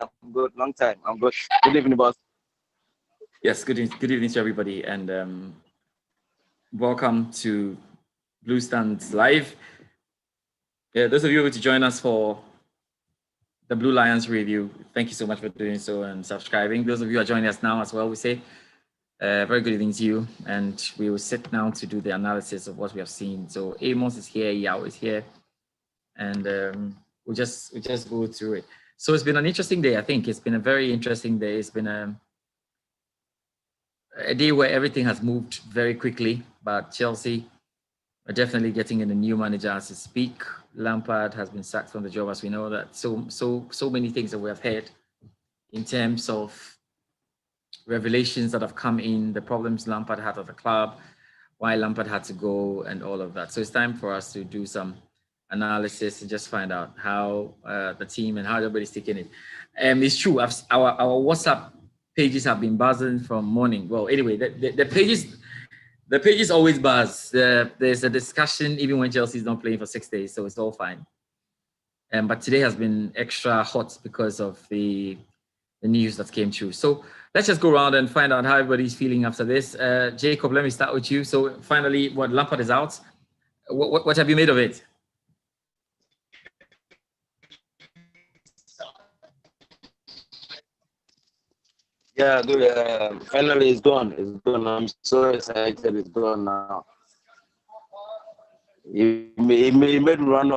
I'm good. Long time. I'm good. Good evening, boss. Yes, good evening to everybody, and welcome to BluesStand Live. Yeah, those of you who to join us for the Blue Lions review, thank you so much for doing so and subscribing. Those of you who are joining us now as well, we say very good evening to you, and we will sit down to do the analysis of what we have seen. So Amos is here, Yao is here, and we'll just go through it. So it's been an interesting day. I think it's been a very interesting day. It's been a day where everything has moved very quickly, but Chelsea are definitely getting in a new manager as we speak. Lampard has been sacked from the job, as we know that. So many things that we have heard in terms of revelations that have come in, the problems Lampard had at the club, why Lampard had to go, and all of that. So it's time for us to do some analysis and just find out how the team and how everybody's taking it. It's true. Our WhatsApp pages have been buzzing from morning. Well, anyway, the pages always buzz. There's a discussion even when Chelsea is not playing for 6 days, so it's all fine. But today has been extra hot because of the news that came through. So let's just go around and find out how everybody's feeling after this. Jacob, let me start with you. So finally, Lampard is out. What have you made of it? Yeah, good. Finally, it's gone. It's gone. I'm so excited. It's gone now. He made run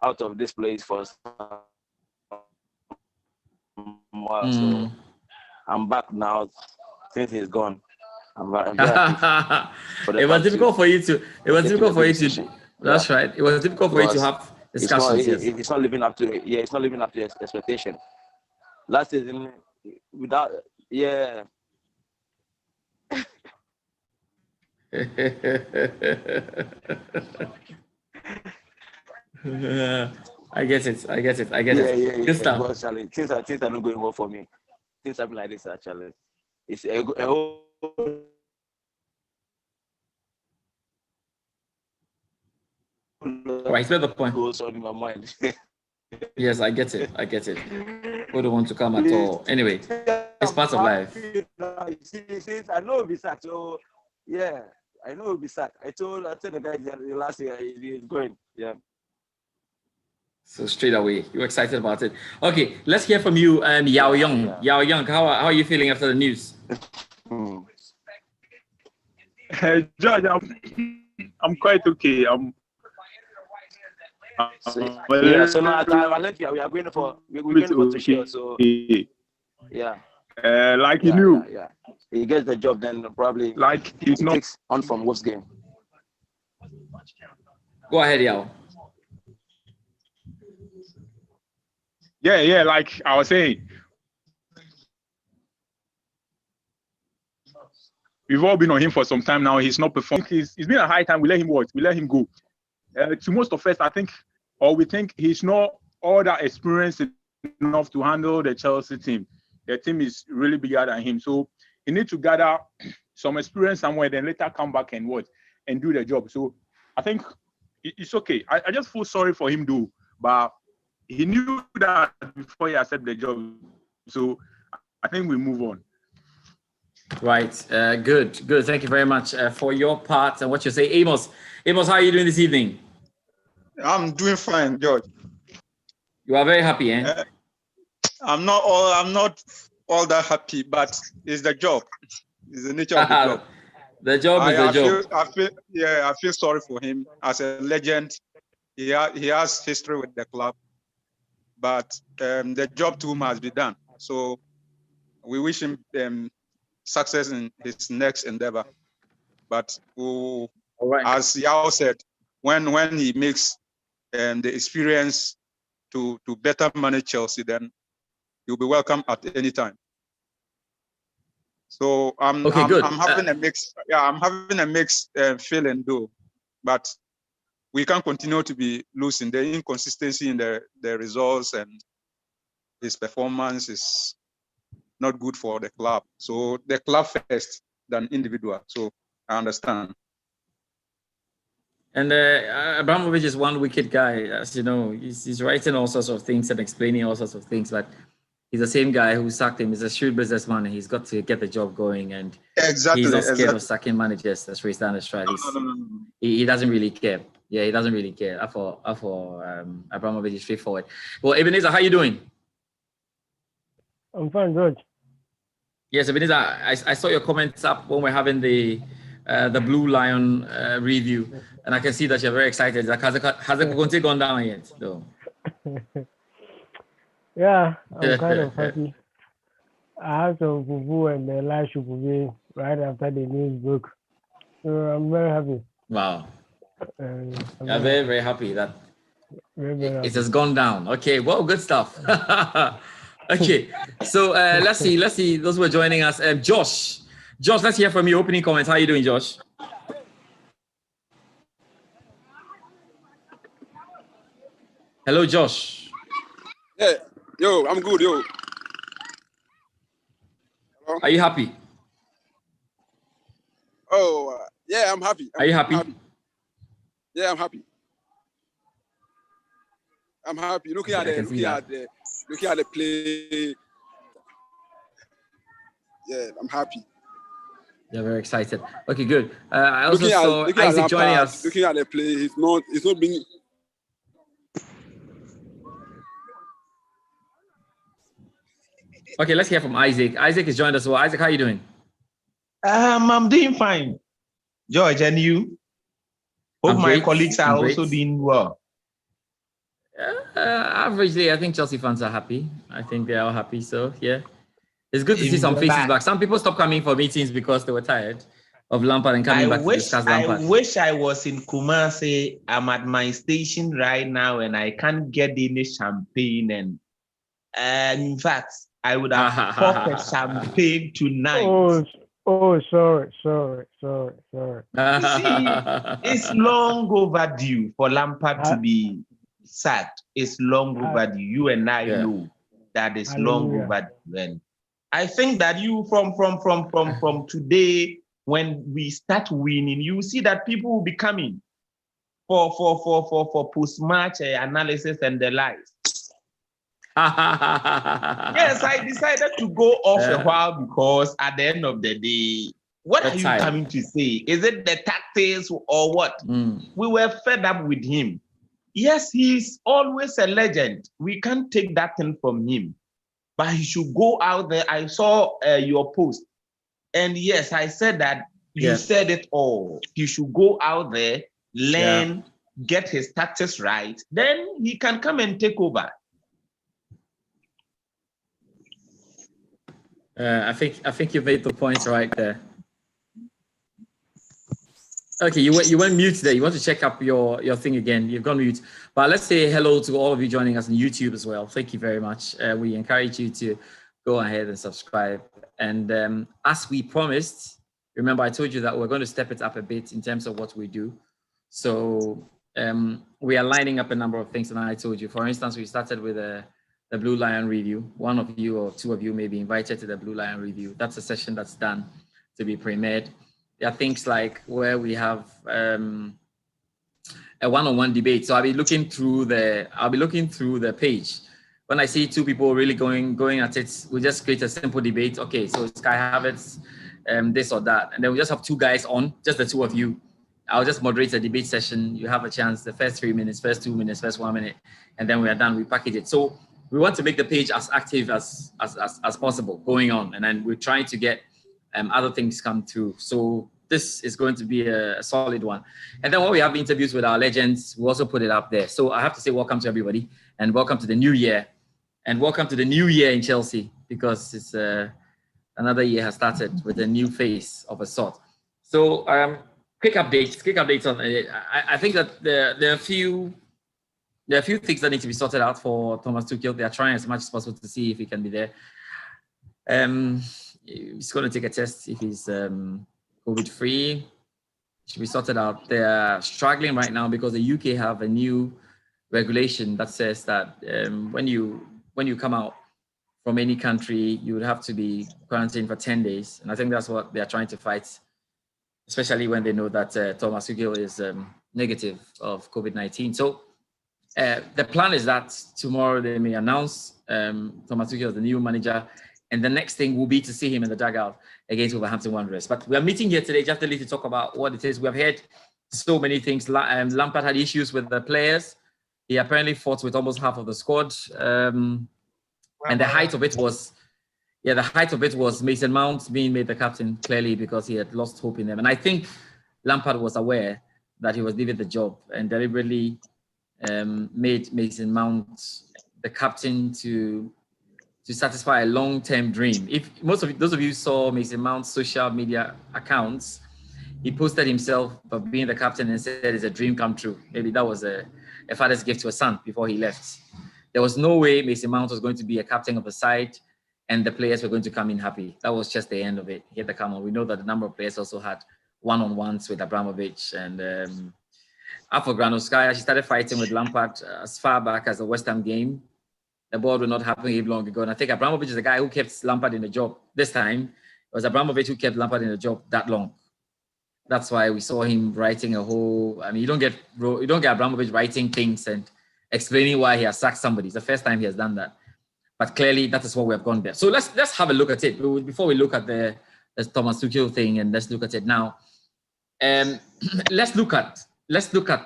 out of this place for some while. So I'm back now since he's gone. I'm very happy. It was difficult for you to. It was difficult for you to. That's right. It was difficult for you to have discussions. It's not living up to. Yeah, it's not living up to expectation. Last season, without yeah. I get it. Yeah. Good stuff. But actually, things are not going well for me. Things happen like this actually. It's a whole. Right, that's the point. Goes on in my mind. Yes, I get it. We don't want to come at all. Anyway, it's part of life. Since I know it'll be sacked, so yeah, I know it'll be sacked. I told the guy last year he's going. Yeah. So straight away, you're excited about it. Okay, let's hear from you, Yao Young. Yeah. Yao Young, how are you feeling after the news? George, I'm quite okay. So now we are going for to share. So yeah. Like you knew. Yeah. He gets the job, then probably like he's not takes on from Wolves game. Go ahead, Yao. Yeah, like I was saying. We've all been on him for some time now. He's not performing. It's been a high time. We let him watch. We let him go. To most of us, I think, or we think he's not all that experienced enough to handle the Chelsea team. The team is really bigger than him. So he needs to gather some experience somewhere, then later come back and watch and do the job. So I think it's okay. I just feel sorry for him, though. But he knew that before he accepted the job. So I think we move on. Right. Good. Thank you very much for your part and what you say. Amos, how are you doing this evening? I'm doing fine, George. You are very happy, eh? I'm not all that happy, but it's the job. It's the nature of the job. The job is the job. I feel sorry for him as a legend. He has history with the club, but the job to him has been done. So we wish him success in his next endeavor. But as Yao said, when he makes the experience to better manage Chelsea, then he'll be welcome at any time. So I'm having a mix. Yeah, I'm having a mixed feeling though, but we can't continue to be losing. The inconsistency in the results and his performance is not good for the club. So the club first than individual. So I understand. And Abramovich is one wicked guy, as you know. He's writing all sorts of things and explaining all sorts of things, but he's the same guy who sacked him. He's a shrewd businessman, and he's got to get the job going. And Exactly. he's not scared Exactly. of sacking managers. That's where he stands. No. He doesn't really care. Yeah, he doesn't really care. Abramovich is straightforward. Well, Ebenezer, how you doing? I'm fine, George. Yes, Ebenezer, I saw your comments up when we're having the Blue Lion review, and I can see that you're very excited. Like, has the Conte gone down yet? No. Yeah, I'm kind of happy. I had some fufu and the live shukubi right after the news broke. So I'm very happy. Wow. I'm very, very happy that very it has gone down. Okay, well, good stuff. Okay, so let's see those who are joining us. Josh, let's hear from you. Opening comments. How are you doing, Josh? Hello, Josh. Yeah, yo, I'm good, yo. Hello? Are you happy? Oh, yeah, I'm happy. Are you happy? Yeah, I'm happy. I'm happy. Looking at the play. Yeah, I'm happy. You're very excited. Okay, good. I also saw Isaac joining us. Looking at the play, it's not being. Okay, let's hear from Isaac. Isaac has joined us. Well, Isaac, how are you doing? I'm doing fine, George, and you? Hope my colleagues are also doing well. Averagely, I think Chelsea fans are happy. I think they are happy. So yeah, it's good to see some faces back. Some people stopped coming for meetings because they were tired of Lampard and coming back to discuss Lampard. I wish I was in Kumasi. I'm at my station right now, and I can't get any champagne. And in fact, I would have popped a champagne tonight. Oh, sorry. You see, it's long overdue for Lampard to be sacked. It's long overdue. You and I know that it's long overdue. And I think that you from today, when we start winning, you see that people will be coming for post-match analysis and the likes. Yes, I decided to go off a while because at the end of the day, what are you coming to say? Is it the tactics or what? We were fed up with him. Yes, he's always a legend. We can't take that thing from him. But he should go out there. I saw your post. And yes, I said that you said it all. He should go out there, learn, get his tactics right. Then he can come and take over. I think you made the points right there. Okay, you went mute there. You want to check up your thing again. You've gone mute. But let's say hello to all of you joining us on YouTube as well. Thank you very much. We encourage you to go ahead and subscribe. And as we promised, remember I told you that we're going to step it up a bit in terms of what we do. So we are lining up a number of things, and I told you. For instance, we started with the Blue Lion review. One of you or two of you may be invited to the Blue Lion review. That's a session that's done to be premiered. There are things like where we have a one-on-one debate. So I'll be looking through the page. When I see two people really going at it, we just create a simple debate. Okay, so Sky Havertz, this or that, and then we just have two guys on, just the two of you. I'll just moderate a debate session. You have a chance, the first 3 minutes, first 2 minutes, first 1 minute, and then we are done. We package it. So we want to make the page as active as possible going on, and then we're trying to get other things come through. So this is going to be a solid one. And then when we have interviews with our legends, we also put it up there. So I have to say welcome to everybody, and welcome to the new year, and welcome to the new year in Chelsea, because it's another year has started with a new face of a sort. So quick updates on it. I think that there are a few things that need to be sorted out for Thomas Tuchel. They are trying as much as possible to see if he can be there. He's going to take a test if he's COVID-free. Should be sorted out. They are struggling right now because the UK have a new regulation that says that when you come out from any country, you would have to be quarantined for 10 days. And I think that's what they are trying to fight, especially when they know that Thomas Tuchel is negative of COVID-19. So The plan is that tomorrow they may announce Thomas Tuchel as the new manager, and the next thing will be to see him in the dugout against Wolverhampton Wanderers. But we are meeting here today just to talk about what it is. We have heard so many things. Lampard had issues with the players. He apparently fought with almost half of the squad, and the height of it was Mason Mount being made the captain, clearly because he had lost hope in them. And I think Lampard was aware that he was leaving the job and deliberately made Mason Mount the captain to satisfy a long-term dream. If those of you saw Mason Mount's social media accounts, he posted himself for being the captain and said it's a dream come true. Maybe that was a father's gift to a son before he left. There was no way Mason Mount was going to be a captain of the side and the players were going to come in happy. That was just the end of it. He had to come on. We know that the number of players also had one-on-ones with Abramovich and Afro Granovskaya. She started fighting with Lampard as far back as the West Ham game. The ball would not happen even long ago. And I think Abramovich is the guy who kept Lampard in the job. This time, it was Abramovich who kept Lampard in the job that long. That's why we saw him writing a whole. I mean, you don't get Abramovich writing things and explaining why he has sacked somebody. It's the first time he has done that. But clearly, that is what we have gone there. So let's have a look at it before we look at the Thomas Tuchel thing, and let's look at it now. Let's look at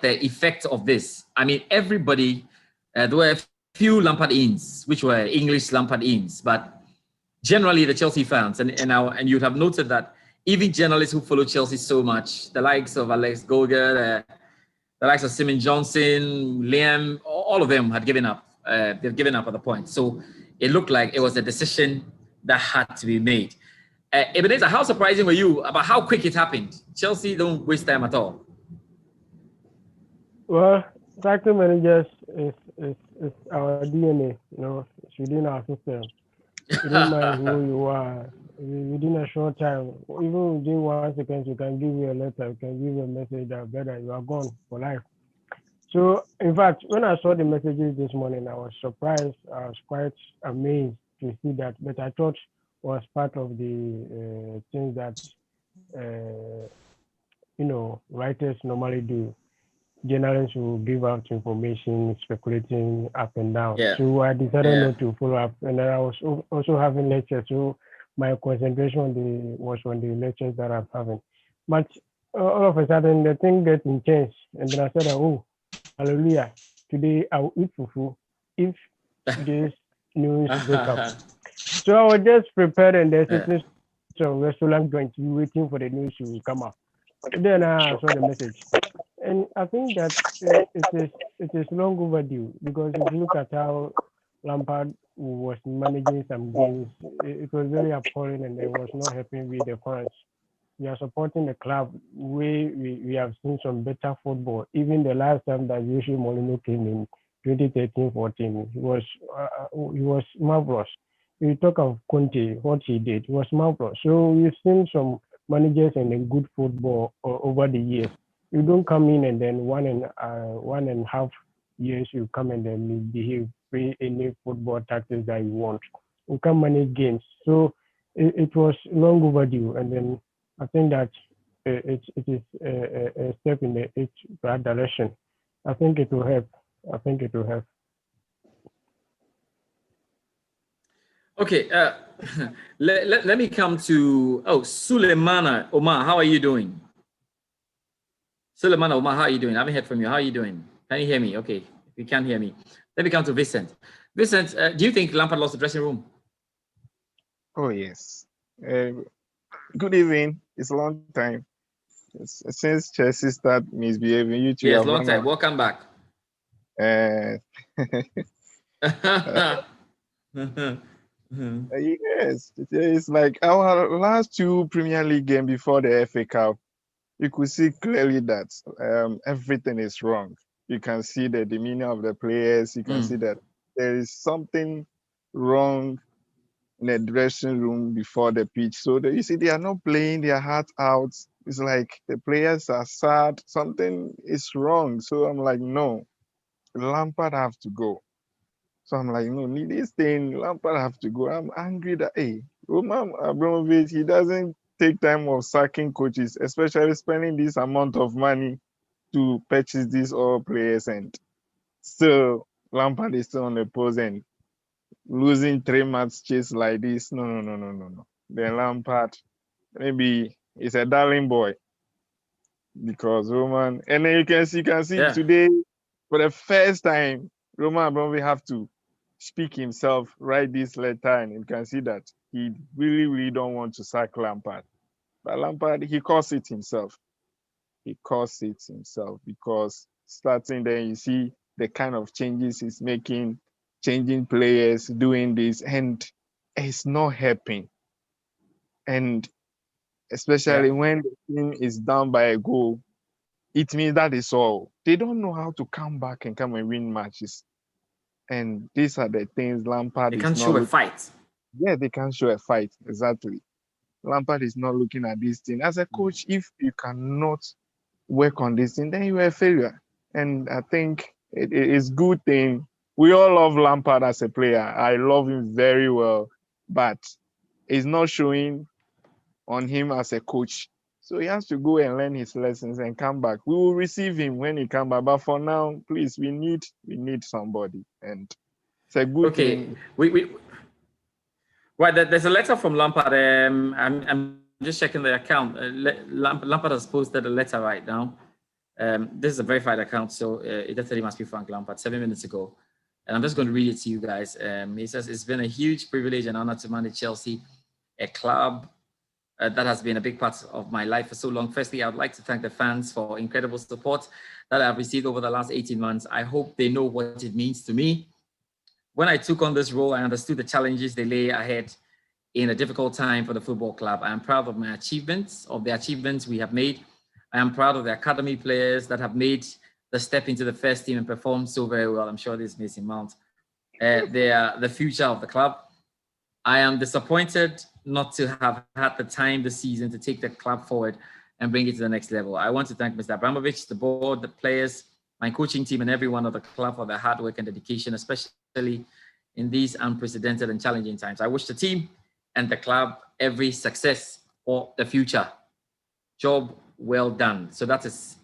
the effect of this. I mean, everybody. There were a few Lampard-ins, which were English Lampard-ins, but generally the Chelsea fans, and you'd have noted that even journalists who follow Chelsea so much, the likes of Alex Goger, the likes of Simon Johnson, Liam, all of them had given up. They've given up at the point. So it looked like it was a decision that had to be made. Ebenezer, how surprising were you about how quick it happened? Chelsea don't waste time at all. Well, tactical managers is our DNA, it's within our system. You don't mind who you are. Within a short time, even within 1 second, you can give you a letter, you can give you a message that better, you are gone for life. So, in fact, when I saw the messages this morning, I was surprised. I was quite amazed to see that, but I thought was part of the things that, writers normally do. Journalists will give out information, speculating up and down. Yeah. So I decided not to follow up. And then I was also having lectures. So my concentration was on the lectures that I'm having. But all of a sudden, the thing gets intense. And then I said, oh, hallelujah. Today I will eat fufu if this news breaks up. So I was just prepared and there's some restaurant joint waiting for the news to come up. Then I saw the message. And I think that it is long overdue, because if you look at how Lampard was managing some games, it was very appalling and it was not helping with the fans. We are supporting the club. We have seen some better football. Even the last time that Jose Mourinho came in 2013-14, he was marvelous. You talk of Conte, what he did was marvelous. So we've seen some managers and good football over the years. You don't come in and then 1.5 years you come and then behave, play any football tactics that you want. You can manage games. So it was long overdue, and then I think that it is a step in the right direction. I think it will help. Okay, let me come to Suleimana Omar. How are you doing? Suleimana Omar, how are you doing? I haven't heard from you. How are you doing? Can you hear me? Okay, if you can't hear me, let me come to Vincent. Vincent, do you think Lampard lost the dressing room? Oh yes. Good evening. It's a long time since Chelsea started misbehaving. You two yes, long time. Welcome back. Yes, it's like our last two Premier League games before the FA Cup. You could see clearly that everything is wrong. You can see the demeanor of the players. You can see that there is something wrong in the dressing room before the pitch. So you see, they are not playing their heart out. It's like the players are sad. Something is wrong. So I'm like, no, Lampard have to go. So I'm like, no, this thing, Lampard have to go. I'm angry that, hey, Roman Abramovich, he doesn't take time of sacking coaches, especially spending this amount of money to purchase these all players. And So Lampard is still on the post and losing 3 matches like this. No. Then Lampard, maybe he's a darling boy because Roman, and then you can see today for the first time, Roman Abramovich have to speak himself, write this letter, and you can see that he really don't want to sack Lampard. But Lampard, he caused it himself. He caused it himself because starting there, you see the kind of changes he's making, changing players, doing this, and it's not helping. And especially when the team is down by a goal, it means that is all. They don't know how to come back and come and win matches. And these are the things Lampard is not... They can't show a fight. Yeah, they can't show a fight, exactly. Lampard is not looking at this thing. As a coach, if you cannot work on this thing, then you are a failure. And I think it is good thing. We all love Lampard as a player. I love him very well, but it's not showing on him as a coach. So he has to go and learn his lessons and come back. We will receive him when he comes back. But for now, please, we need somebody. And it's a good thing. Well, there's a letter from Lampard. I'm just checking the account. Lampard has posted a letter right now. This is a verified account, so it definitely must be Frank Lampard, 7 minutes ago. And I'm just going to read it to you guys. He says, it's been a huge privilege and honor to manage Chelsea, a club that has been a big part of my life for so long. Firstly, I would like to thank the fans for incredible support that I've received over the last 18 months. I hope they know what it means to me. When I took on this role, I understood the challenges they lay ahead in a difficult time for the football club. I am proud of my achievements, of the achievements we have made. I am proud of the academy players that have made the step into the first team and performed so very well. I'm sure this is Mason Mount. They are the future of the club. I am disappointed not to have had the time this season to take the club forward and bring it to the next level. I want to thank Mr. Abramovich, the board, the players, my coaching team, and everyone of the club for their hard work and dedication, especially in these unprecedented and challenging times. I wish the team and the club every success for the future. Job well done. So that is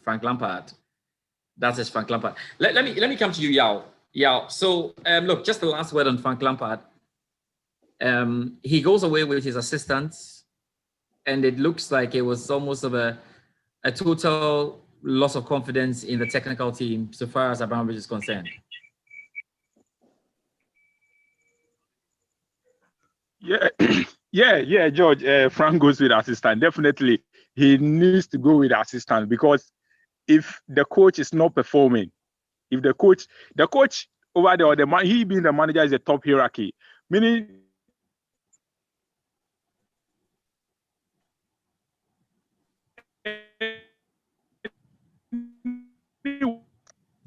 Frank Lampard. That is Frank Lampard. Let me come to you, Yao. Yao. So look, just the last word on Frank Lampard. He goes away with his assistants, and it looks like it was almost of a total loss of confidence in the technical team so far as Abramovich is concerned. Yeah, George. Frank goes with assistant. Definitely, he needs to go with assistant because if the coach is not performing, if the coach over there, or he being the manager is a top hierarchy, meaning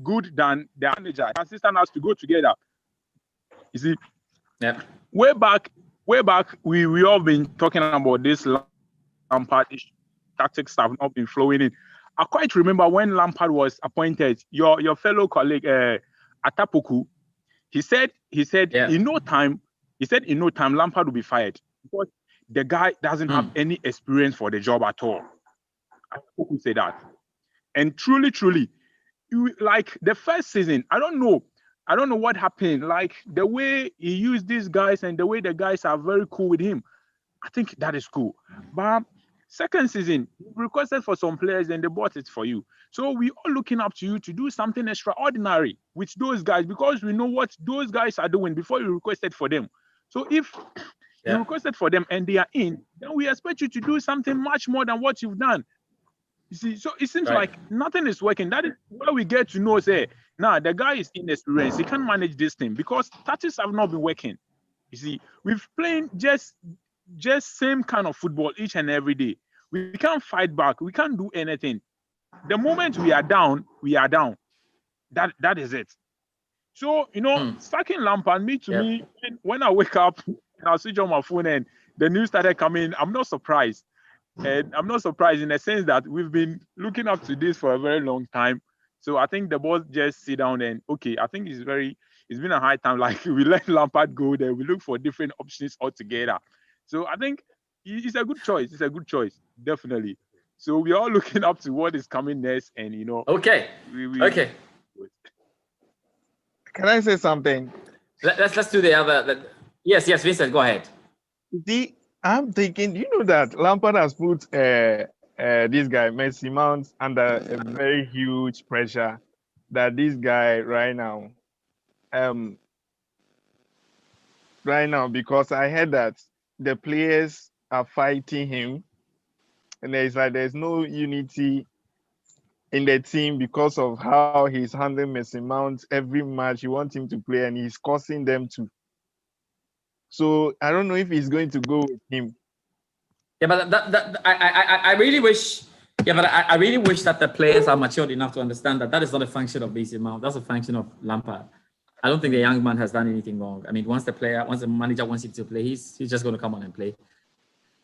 good than the manager. The assistant has to go together. You see, way back, we all been talking about this Lampard tactics have not been flowing in. I quite remember when Lampard was appointed, your fellow colleague Atapoku, he said in no time Lampard will be fired because the guy doesn't have any experience for the job at all. Atapoku said that. And truly, like the first season, I don't know what happened. Like the way he used these guys and the way the guys are very cool with him. I think that is cool. But second season, he requested for some players and they bought it for you. So we are looking up to you to do something extraordinary with those guys because we know what those guys are doing before you requested for them. So if you requested for them and they are in, then we expect you to do something much more than what you've done. You see, so it seems like nothing is working. That is where we get to know, say, the guy is inexperienced. He can't manage this thing because tactics have not been working. You see, we've played just same kind of football each and every day. We can't fight back. We can't do anything. The moment we are down, we are down. That is it. So, sacking Lampard, me, when I wake up and I switch on my phone and the news started coming, I'm not surprised. And I'm not surprised in the sense that we've been looking up to this for a very long time. So I think the boss just sit down and, I think it's been a high time. Like we let Lampard go there. We look for different options altogether. So I think it's a good choice. It's a good choice, definitely. So we are looking up to what is coming next and, Okay. Can I say something? Let's do the other. Yes, Vincent, go ahead. I'm thinking, you know that Lampard has put this guy Messi Mount under a very huge pressure. That this guy right now, because I heard that the players are fighting him, and there's no unity in the team because of how he's handling Messi Mount every match. You want him to play, and he's causing them to. So I don't know if he's going to go with him. Yeah, but I really wish. Yeah, but I really wish that the players are matured enough to understand that is not a function of Mason Mount. That's a function of Lampard. I don't think the young man has done anything wrong. I mean, once the manager wants him to play, he's just going to come on and play.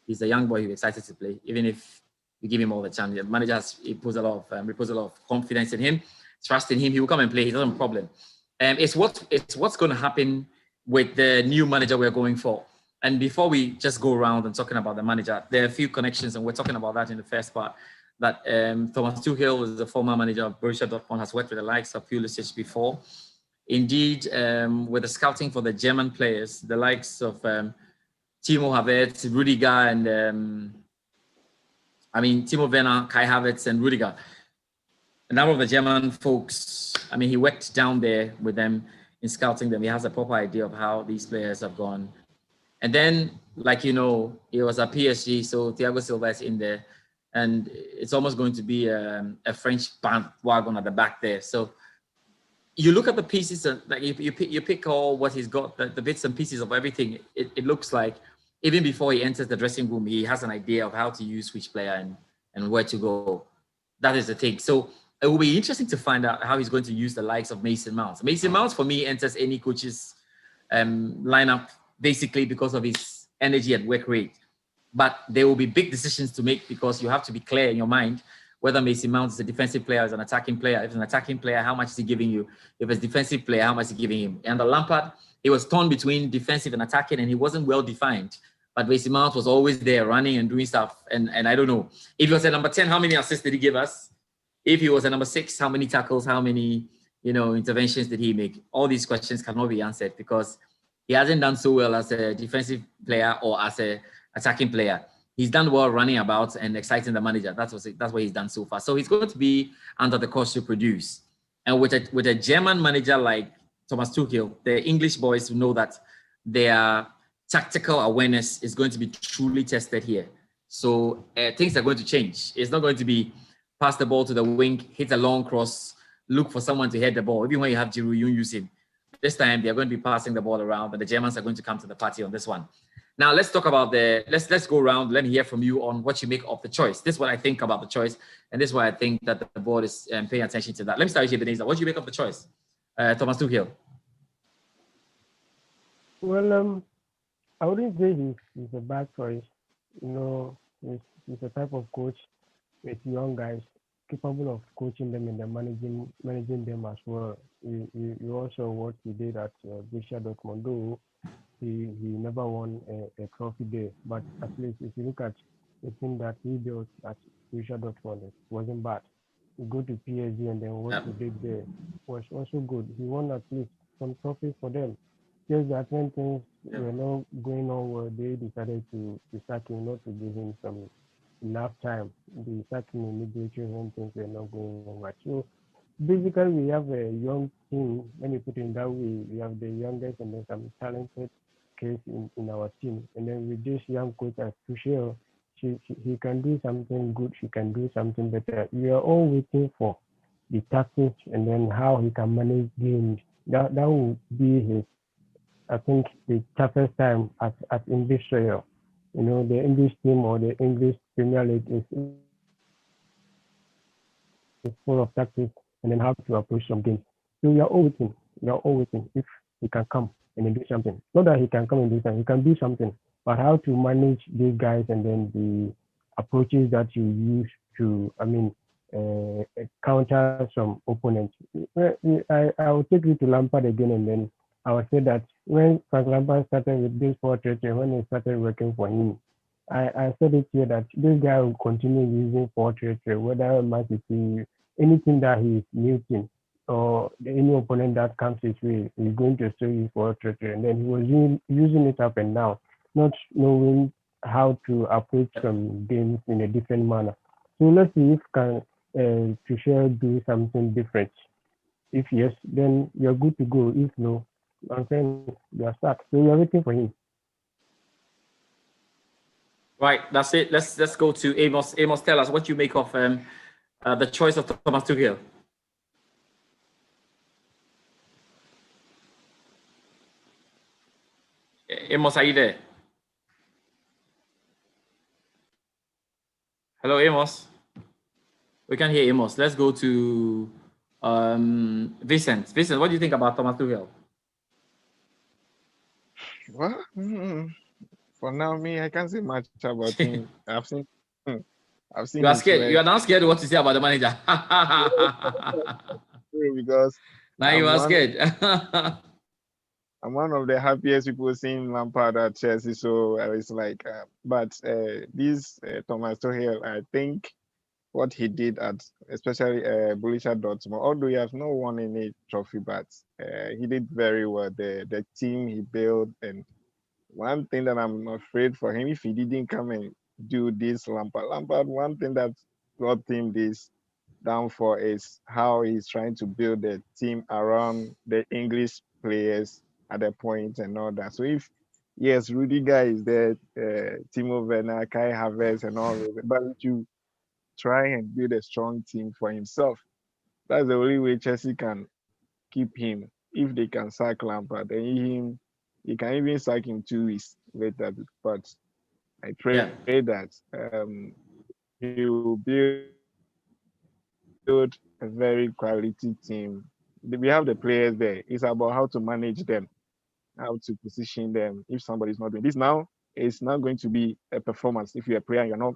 He's a young boy who's excited to play, even if we give him all the chance. The manager puts a lot of confidence in him, trust in him. He will come and play. He doesn't have a problem. It's what's going to happen with the new manager we're going for. And before we just go around and talking about the manager, there are a few connections, and we're talking about that in the first part. That Thomas Tuchel is the former manager of Borussia Dortmund, has worked with the likes of Pulisic before. Indeed, with the scouting for the German players, the likes of Timo Havertz, Rudiger, and Timo Werner, Kai Havertz, and Rudiger. A number of the German folks, he worked down there with them in scouting them. He has a proper idea of how these players have gone. And then, he was at PSG, so Thiago Silva is in there. And it's almost going to be a French bandwagon at the back there. So you look at the pieces, and you pick all what he's got, the bits and pieces of everything. It looks like even before he enters the dressing room, he has an idea of how to use which player and where to go. That is the thing. So it will be interesting to find out how he's going to use the likes of Mason Mount. Mason Mount, for me, enters any coach's lineup basically because of his energy and work rate. But there will be big decisions to make because you have to be clear in your mind whether Mason Mount is a defensive player or is an attacking player. If it's an attacking player, how much is he giving you? If it's a defensive player, how much is he giving him? And the Lampard, he was torn between defensive and attacking, and he wasn't well defined. But Mason Mount was always there running and doing stuff. And I don't know. If he was a number 10, how many assists did he give us? If he was a number 6, how many tackles, how many interventions did he make? All these questions cannot be answered because he hasn't done so well as a defensive player or as a attacking player. He's done well running about and exciting the manager. That's what he's done so far. So he's going to be under the course to produce. And with a German manager like Thomas Tuchel, the English boys know that their tactical awareness is going to be truly tested here. So things are going to change. It's not going to be pass the ball to the wing, hit a long cross, look for someone to head the ball. Even when you have Giroud, you use him. This time they're going to be passing the ball around, but the Germans are going to come to the party on this one. Now let's talk about let's go around. Let me hear from you on what you make of the choice. This is what I think about the choice, and this is why I think that the board is paying attention to that. Let me start with you, Ebenezer. What do you make of the choice, Thomas Tuchel? Well, I wouldn't say he's a bad choice. He's a type of coach with young guys capable of coaching them and managing them as well. You also what he did at Borussia Dortmund, though he never won a trophy there. But at least if you look at the thing that he built at Borussia Dortmund, it wasn't bad. He go to PSG and then what he did there was also good. He won at least some trophies for them. Just that when things were not going on well, they decided to sack him, not to give him some enough time. They sacked him immediately when things were not going on right. So basically, we have a young team. When you put it in that way, we have the youngest and then some talented kids in our team. And then with this young coach as Tuchel, he can do something good. She can do something better. We are all waiting for the tactics and then how he can manage games. That will be his, I think, the toughest time at English soil. The English team or the English Premier League is full of tactics and then how to approach some games. So we are all waiting if he can come and then do something. Not that he can come and do something, he can do something, but how to manage these guys and then the approaches that you use to, counter some opponents. I will take you to Lampard again, and then I would say that when Frank Lampard started with this 4-3-3, when he started working for him, I said it here that this guy will continue using 4-3-3, whether Man City, anything that he's muting, or any opponent that comes his way is going to steal you for treachery. And then he was using it up and down, not knowing how to approach some games in a different manner. So let's see if Tuchel do something different. If yes, then you're good to go. If no, I'm saying you're stuck. So you're waiting for him. Right, that's it. Let's go to Amos. Amos, tell us what you make of the choice of Thomas Tuchel. Amos, are you there? Hello, Amos. We can hear Amos. Let's go to Vincent. Vincent, what do you think about Thomas Tuchel? Well, for now, I can't say much about him. I've seen. You are scared. You are now scared of what to say about the manager. Because now you are scared. I'm one of the happiest people seeing Lampard at Chelsea. So I was like, but this Thomas Tuchel, I think what he did at especially Borussia Dortmund, although he has not won any trophy, but he did very well. The team he built, and one thing that I'm afraid for him, if he didn't come and do this Lampard, one thing that got him this downfall is how he's trying to build the team around the English players at the point and all that. So if yes, Rudiger is there, Timo Werner, Kai Havertz and all that, but you try and build a strong team for himself. That's the only way Chelsea can keep him. If they can sack Lampard, then he can even sack him 2 weeks later. But I pray that he will build a very quality team. We have the players there. It's about how to manage them, how to position them. If somebody's not doing this now, it's not going to be a performance. If you're a player, you're not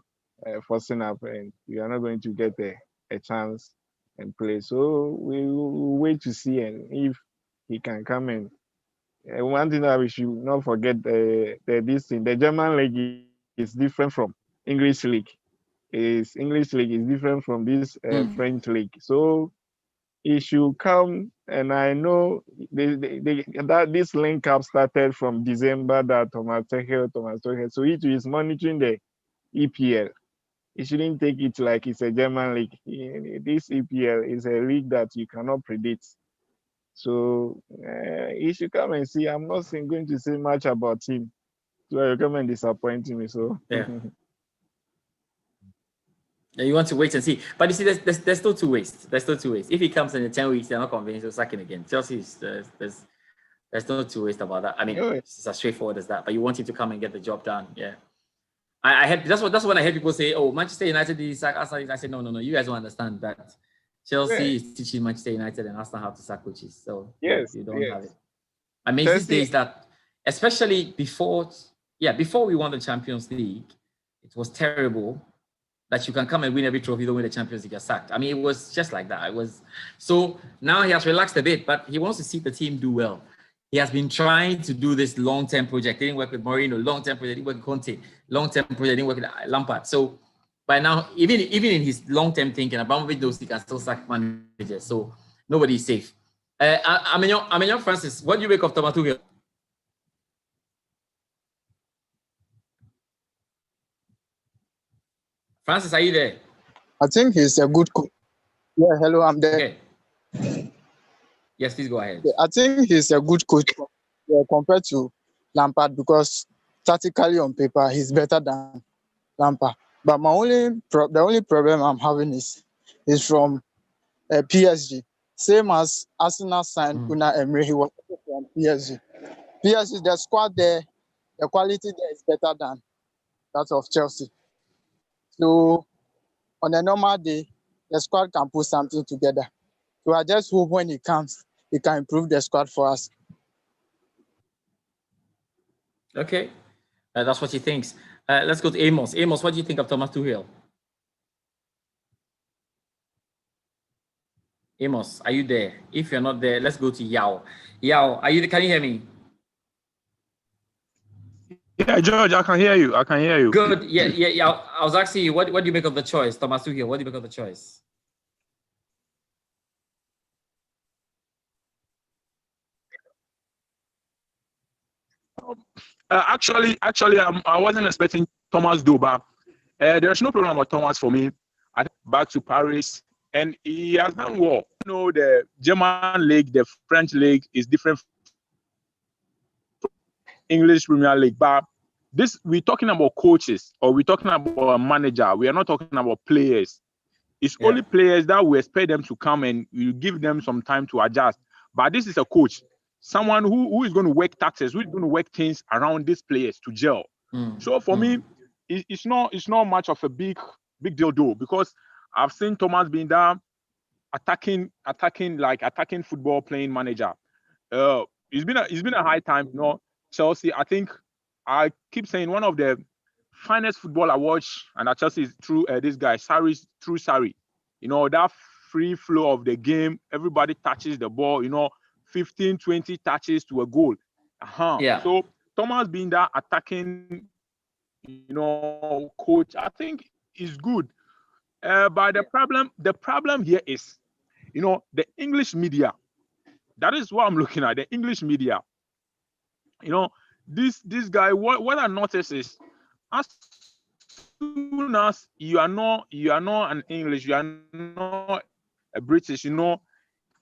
forcing up, and you are not going to get a chance and play. So we will wait to see, and if he can come in. One thing that we should not forget, this thing, the German league is different from English league. English league is different from this French league. So it should come, and I know that this link up started from December, that Thomas Tuchel. So it is monitoring the EPL. It shouldn't take it like it's a German league. This EPL is a league that you cannot predict. So he should come and see. I'm not going to say much about him. So he'll come and disappoint me. So yeah. You want to wait and see. But you see, there's still 2 ways. There's still 2 ways. If he comes in 10 weeks, they're not convinced, they'll sack him again. Chelsea, there's no 2 ways about that. I mean, it's as straightforward as that. But you want him to come and get the job done. Yeah. I had that's when I heard people say, "Oh, Manchester United is sack Arsenal." I said, no. You guys don't understand that. Chelsea is teaching Manchester United and Arsenal how to sack coaches. So you don't have it. I mean, these days that, especially before we won the Champions League, it was terrible that you can come and win every trophy, don't win the Champions League, you're sacked. I mean, it was just like that. So now he has relaxed a bit, but he wants to see the team do well. He has been trying to do this long-term project. He didn't work with Mourinho, long-term project, didn't work with Conte, long-term project, didn't work with Lampard. So by now, even in his long-term thinking, Abramovich knows he can still sack managers. So nobody's safe. Amenyo Francis, what do you make of Thomas Tuchel? Francis, are you there? I think he's a good coach. Yeah, hello, I'm there. Okay. Yes, please go ahead. I think he's a good coach compared to Lampard, because tactically on paper he's better than Lampard. But the only problem I'm having is from PSG. Same as Arsenal signed Unai Emery, he was from PSG. PSG, the squad there, the quality there is better than that of Chelsea. So on a normal day, the squad can put something together. So I just hope when he comes, he can improve the squad for us. Okay, that's what he thinks. Let's go to Amos. Amos, what do you think of Thomas Tuchel? Amos, are you there? If you're not there, let's go to Yao. Yao, are you there? Can you hear me? Yeah, George, I can hear you. Good. Yeah. I was asking you, what do you make of the choice, Thomas Tuchel? What do you make of the choice? Actually, I wasn't expecting Thomas Doba. There's no problem about Thomas for me. I think back to Paris, and he has done well. You know, the German league, the French league is different from English Premier League. But this, we're talking about coaches, or we're talking about a manager. We are not talking about players. It's only players that we expect them to come and you give them some time to adjust. But this is a coach, someone who is going to work tactics, who is going to work things around these players to gel. So for me, it's not much of a big deal though, because I've seen Thomas being there attacking football, playing manager. It's been a high time, you know. Chelsea, I think I keep saying one of the finest football I watch and at Chelsea is through this guy, Sarri. You know, that free flow of the game, everybody touches the ball, you know, 15, 20 touches to a goal. So Thomas being that attacking, you know, coach, I think is good. But the problem here is, you know, the English media. That is what I'm looking at, the English media. You know, this guy, what I notice is, as soon as you are not an English, you are not a British, you know,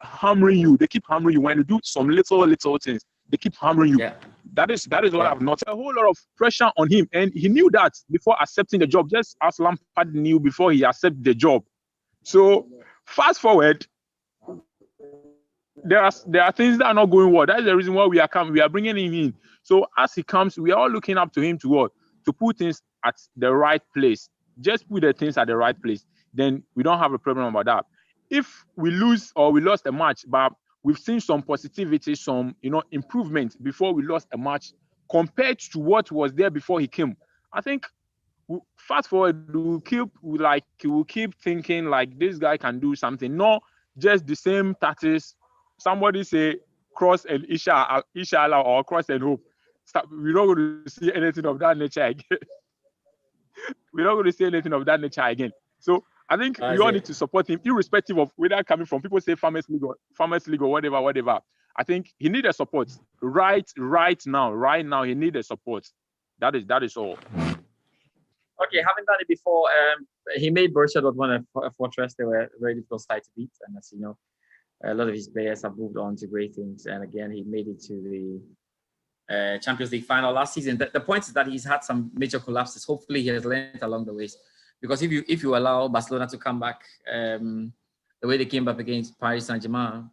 hammering you. They keep hammering you when you do some little things. They keep hammering you. That is what I've noticed. A whole lot of pressure on him, and he knew that before accepting the job, just as Lampard knew before he accepted the job. So fast forward, there are things that are not going well. That's the reason why we are bringing him in. So as he comes, we are all looking up to him to put things at the right place. Just put the things at the right place. Then we don't have a problem about that. If we lose or we lost a match, but we've seen some positivity, some, you know, improvement before we lost a match compared to what was there before he came. I think fast forward, we'll keep thinking like this guy can do something. Not just the same tactics. Somebody say cross and inshallah or cross and hope. We're not going to see anything of that nature again. We're not going to see anything of that nature again. So I think we all need to support him, irrespective of whether coming from people say Farmers League or whatever. I think he needs a support right now. He needs a support. That is all. Okay, having done it before, he made Borussia Dortmund a fortress. They were a very difficult side to beat, and as you know, a lot of his players have moved on to great things. And again, he made it to the Champions League final last season. The point is that he's had some major collapses. Hopefully, he has learned along the ways. Because if you allow Barcelona to come back the way they came back against Paris Saint-Germain,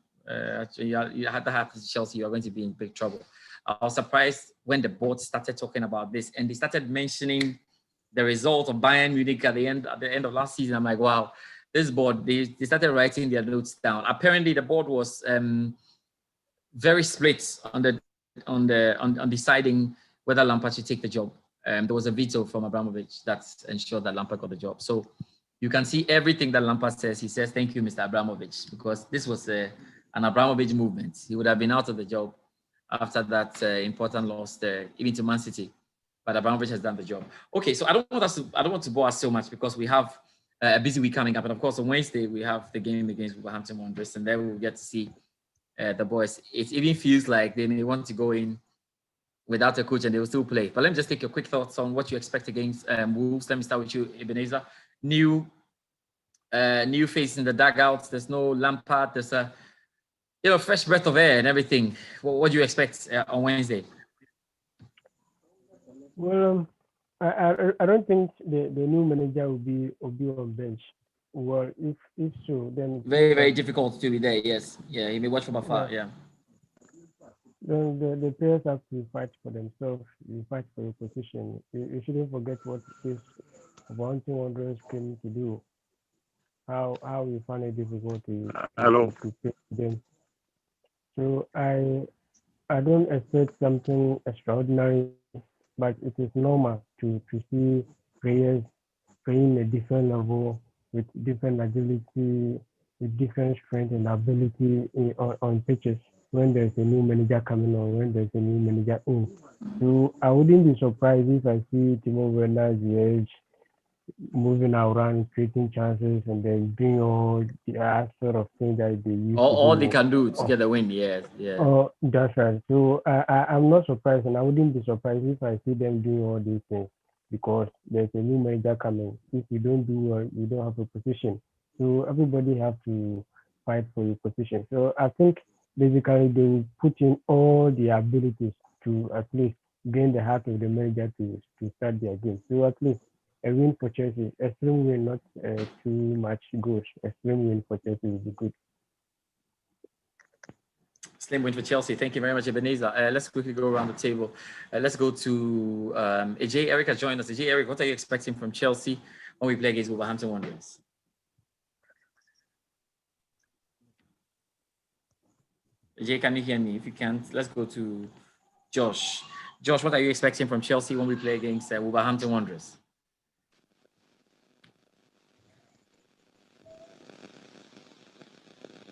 you had to happen to Chelsea, you are going to be in big trouble. I was surprised when the board started talking about this and they started mentioning the result of Bayern Munich at the end of last season. I'm like, wow, this board, they started writing their notes down. Apparently, the board was very split on deciding whether Lampard should take the job. There was a veto from Abramovich that ensured that Lampard got the job. So you can see everything that Lampard says. He says, thank you, Mr. Abramovich, because this was an Abramovich movement. He would have been out of the job after that important loss even to Man City. But Abramovich has done the job. Okay, so I don't want to bore us so much because we have a busy week coming up. And of course, on Wednesday, we have the game against Wolverhampton Wanderers, and there we will get to see the boys. It even feels like they may want to go in without a coach and they will still play. But let me just take your quick thoughts on what you expect against Wolves. Let me start with you, Ebenezer. New face in the dugout. There's no Lampard. There's a fresh breath of air and everything. What do you expect on Wednesday? Well, I don't think the new manager will be on bench. Well, if so, then very, very difficult to be there. Yes, yeah, he may watch from afar. Yeah. Then the players have to fight for themselves. You fight for your position. You shouldn't forget what this Wolverhampton Wanderers came to do. How we find it difficult to play them. So I don't expect something extraordinary, but it is normal to see players playing a different level with different agility, with different strength and ability on pitches when there's a new manager coming on, when there's a new manager in. So I wouldn't be surprised if I see Timo Werner, Ziyech, moving around, creating chances, and then doing all the sort of things that they used all to they do. can do to get the win. Yeah. Oh, that's right. So I'm not surprised, and I wouldn't be surprised if I see them doing all these things because there's a new manager coming. If you don't do well, you don't have a position. So everybody have to fight for your position. So I think basically they will put in all the abilities to at least gain the heart of the manager to start their game. So at least a win for Chelsea, extreme win, not too much goals. Extreme win for Chelsea will be good. Slim win for Chelsea. Thank you very much, Ebenezer. Let's quickly go around the table. Let's go to AJ. Eric has joined us. AJ, Eric, what are you expecting from Chelsea when we play against Wolverhampton Wanderers? AJ, can you hear me? If you can't, let's go to Josh. Josh, what are you expecting from Chelsea when we play against Wolverhampton Wanderers?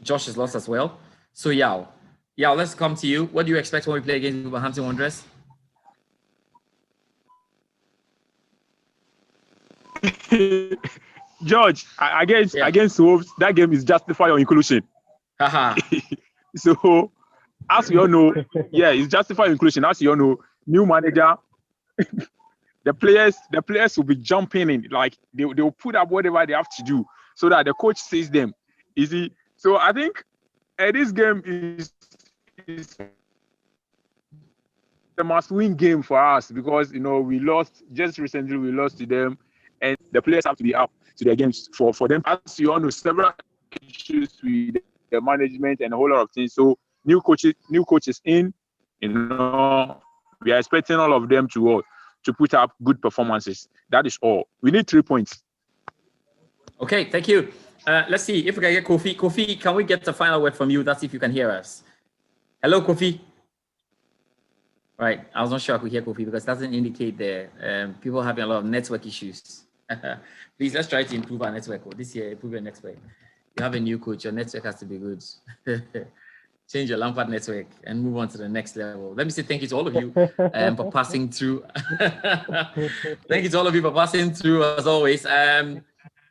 Josh is lost as well. So, Yao, let's come to you. What do you expect when we play against Wolverhampton Wanderers? George, against Wolves, that game is justified your inclusion. So, as we all know, it's justified your inclusion. As you all know, new manager, the players will be jumping in, like they will put up whatever they have to do so that the coach sees them. You see, so I think this game is a must-win game for us because we lost just recently. We lost to them, and the players have to be up to their games for them. As you all know, several issues with the management and a whole lot of things. So new coaches in, we are expecting all of them to put up good performances. That is all. We need 3 points. Okay, thank you. Let's see if we can get Kofi. Kofi, can we get the final word from you? That's if you can hear us. Hello, Kofi. Right, I was not sure I could hear Kofi because it doesn't indicate there. People having a lot of network issues. Please, let's try to improve our network. This year, improve your network. You have a new coach, your network has to be good. Change your Lampard network and move on to the next level. Let me say thank you to all of you for passing through. Thank you to all of you for passing through as always.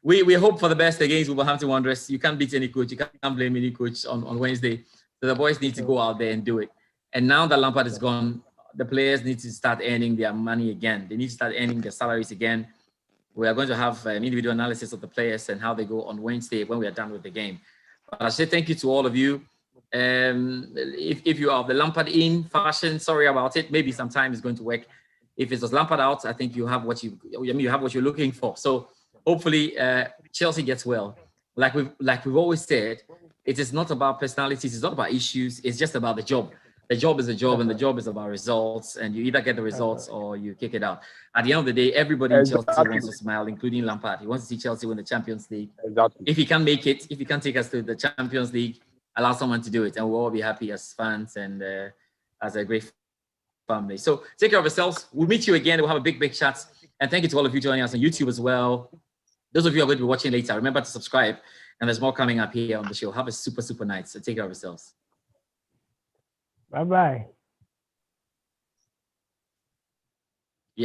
We hope for the best against Wolverhampton Wanderers. You can't beat any coach. You can't blame any coach on Wednesday. So the boys need to go out there and do it. And now that Lampard is gone, the players need to start earning their money again. They need to start earning their salaries again. We are going to have an individual analysis of the players and how they go on Wednesday when we are done with the game. But I say thank you to all of you. If you are of the Lampard in fashion, sorry about it. Maybe sometime it's going to work. If it's just Lampard out, I think you have what you're looking for. So hopefully Chelsea gets well. Like we've always said, it is not about personalities. It's not about issues. It's just about the job. The job is a job, and the job is about results. And you either get the results or you kick it out. At the end of the day, everybody in Chelsea wants to smile, including Lampard. He wants to see Chelsea win the Champions League. Exactly. If he can make it, if he can take us to the Champions League, allow someone to do it, and we'll all be happy as fans and as a great family. So take care of yourselves. We'll meet you again. We'll have a big chat. And thank you to all of you joining us on YouTube as well. Those of you who are going to be watching later, remember to subscribe. And there's more coming up here on the show. Have a super night. So take care of yourselves. Bye-bye.